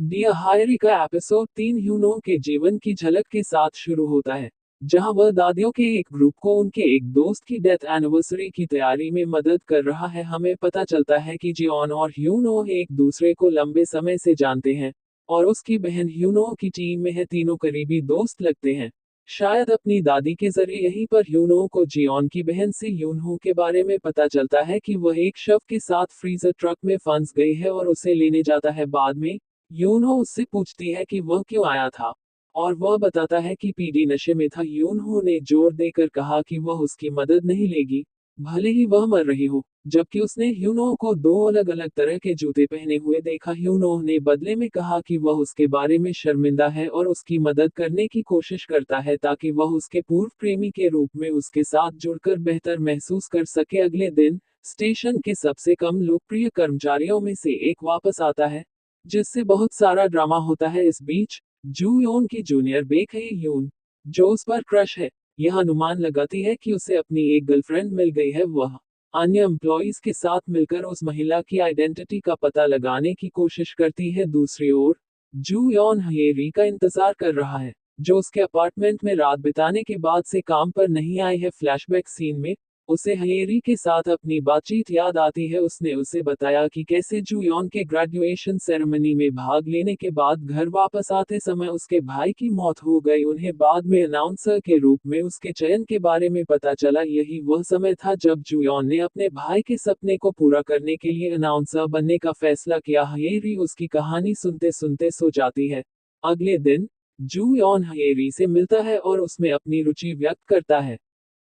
Dear हायरी का episode 3 ह्यूनो के जीवन की झलक के साथ शुरू होता है, जहां वह दादियों के एक ग्रुप को उनके एक दोस्त की डेथ एनिवर्सरी की तैयारी में मदद कर रहा है। हमें पता चलता है कि जियोन और ह्यूनो एक दूसरे को लंबे समय से जानते हैं और उसकी बहन ह्यूनो की टीम में है। तीनों करीबी दोस्त लगते हैं। शायद अपनी दादी के जरिए यहीं पर ह्यूनो को जियोन की बहन से यूनहो के बारे में पता चलता है कि वह एक शव के साथ फ्रीजर ट्रक में फंस गई है और उसे लेने जाता है। बाद में यूनहो उससे पूछती है कि वह क्यों आया था, और वह बताता है कि पीडी नशे में था। यूनहो ने जोर देकर कहा कि वह उसकी मदद नहीं लेगी, भले ही वह मर रही हो। जबकि उसने ह्यूनो को दो अलग अलग तरह के जूते पहने हुए देखा। ह्यूनो ने बदले में कहा कि वह उसके बारे में शर्मिंदा है और उसकी मदद करने की कोशिश करता है ताकि वह उसके पूर्व प्रेमी के रूप में उसके साथ जुड़कर बेहतर महसूस कर सके। अगले दिन स्टेशन के सबसे कम लोकप्रिय कर्मचारियों में से एक वापस आता है, जिससे बहुत सारा ड्रामा होता है। इस बीच जू योन की जूनियर बेक है यून, जो उस पर क्रश है। यह अनुमान लगाती है कि उसे अपनी एक गर्लफ्रेंड मिल गई है। वह अन्य एम्प्लॉइज के साथ मिलकर उस महिला की आइडेंटिटी का पता लगाने की कोशिश करती है। दूसरी ओर जू योन हेरी का इंतजार कर रहा है, जो उसके अपार्टमेंट में रात बिताने के बाद से काम पर नहीं आई है। फ्लैशबैक सीन में उसे हेरी के साथ अपनी बातचीत याद आती है। उसने उसे बताया कि कैसे जू योन के ग्रेजुएशन सेरेमनी में भाग लेने के बाद घर वापस आते समय उसके भाई की मौत हो गई। उन्हें बाद में अनाउंसर के रूप में उसके चयन के बारे में पता चला। यही वह समय था जब जू योन ने अपने भाई के सपने को पूरा करने के लिए अनाउंसर बनने का फैसला किया। हेरी उसकी कहानी सुनते सुनते सो जाती है। अगले दिन जू योन हेरी से मिलता है और उसमें अपनी रुचि व्यक्त करता है,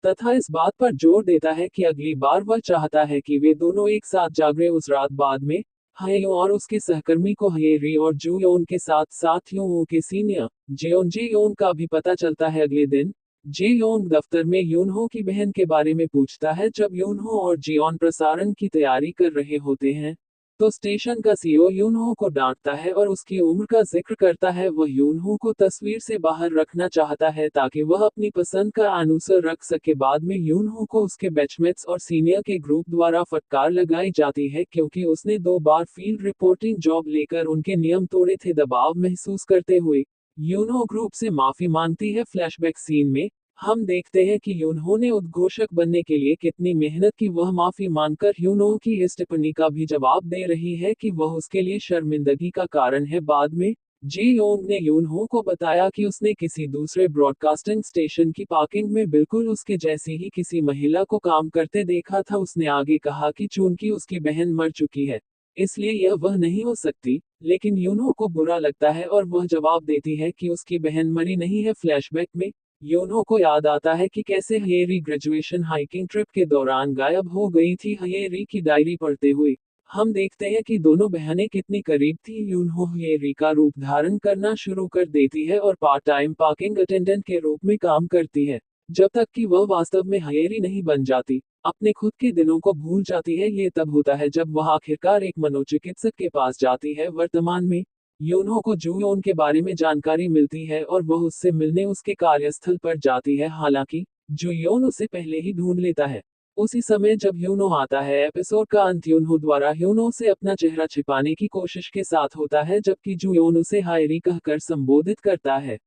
तथा इस बात पर जोर देता है कि अगली बार वह चाहता है कि वे दोनों एक साथ जागरें। उस रात बाद में हयो और उसके सहकर्मी को हेरी और जू योन के साथ साथ यून के सीनियर जेयोन जे योन का भी पता चलता है। अगले दिन जे योन दफ्तर में यूनहो की बहन के बारे में पूछता है। जब यूनहो और जियोन प्रसारण की तैयारी कर रहे होते हैं, तो स्टेशन का सीईओ यूनहो को डांटता है और उसकी उम्र का जिक्र करता है। वह यूनहो को तस्वीर से बाहर रखना चाहता है ताकि वह अपनी पसंद का अनुसर रख सके। बाद में यूनहो को उसके बैचमेट्स और सीनियर के ग्रुप द्वारा फटकार लगाई जाती है क्योंकि उसने 2 बार फील्ड रिपोर्टिंग जॉब लेकर उनके नियम तोड़े थे। दबाव महसूस करते हुए यूनहो ग्रुप से माफी मांगती है। फ्लैशबैक सीन में हम देखते हैं कि यूनहो ने उद्घोषक बनने के लिए कितनी मेहनत की। वह माफी मांगकर यूनहो की इस टिप्पणी का भी जवाब दे रही है कि वह उसके लिए शर्मिंदगी का कारण है। बाद में जे योंग ने यूनहो को बताया कि उसने किसी दूसरे ब्रॉडकास्टिंग स्टेशन की पार्किंग में बिल्कुल उसके जैसी ही किसी महिला को काम करते देखा था। उसने आगे कहा कि चूंकि उसकी बहन मर चुकी है, इसलिए यह वह नहीं हो सकती, लेकिन यूनहो को बुरा लगता है और वह जवाब देती है कि उसकी बहन मरी नहीं है। फ्लैशबैक में यूनहो को याद आता है कि कैसे हेरी ग्रेजुएशन हाइकिंग ट्रिप के दौरान गायब हो गई थी। हेरी की डायरी पढ़ते हुए हम देखते हैं कि दोनों बहनें कितनी करीब थी। यूनहो हेरी का रूप धारण करना शुरू कर देती है और पार्ट टाइम पार्किंग अटेंडेंट के रूप में काम करती है, जब तक कि वह वास्तव में हेरी नहीं बन जाती। अपने खुद के दिनों को भूल जाती है। ये तब होता है जब वह आखिरकार एक मनोचिकित्सक के पास जाती है। वर्तमान में यूनहो को जू योन के बारे में जानकारी मिलती है और वह उससे मिलने उसके कार्यस्थल पर जाती है। हालांकि जू योन उसे पहले ही ढूंढ लेता है। उसी समय जब यूनो आता है, एपिसोड का अंत यूनहो द्वारा ह्यूनो से अपना चेहरा छिपाने की कोशिश के साथ होता है, जबकि जू योन उसे हायरी कहकर संबोधित करता है।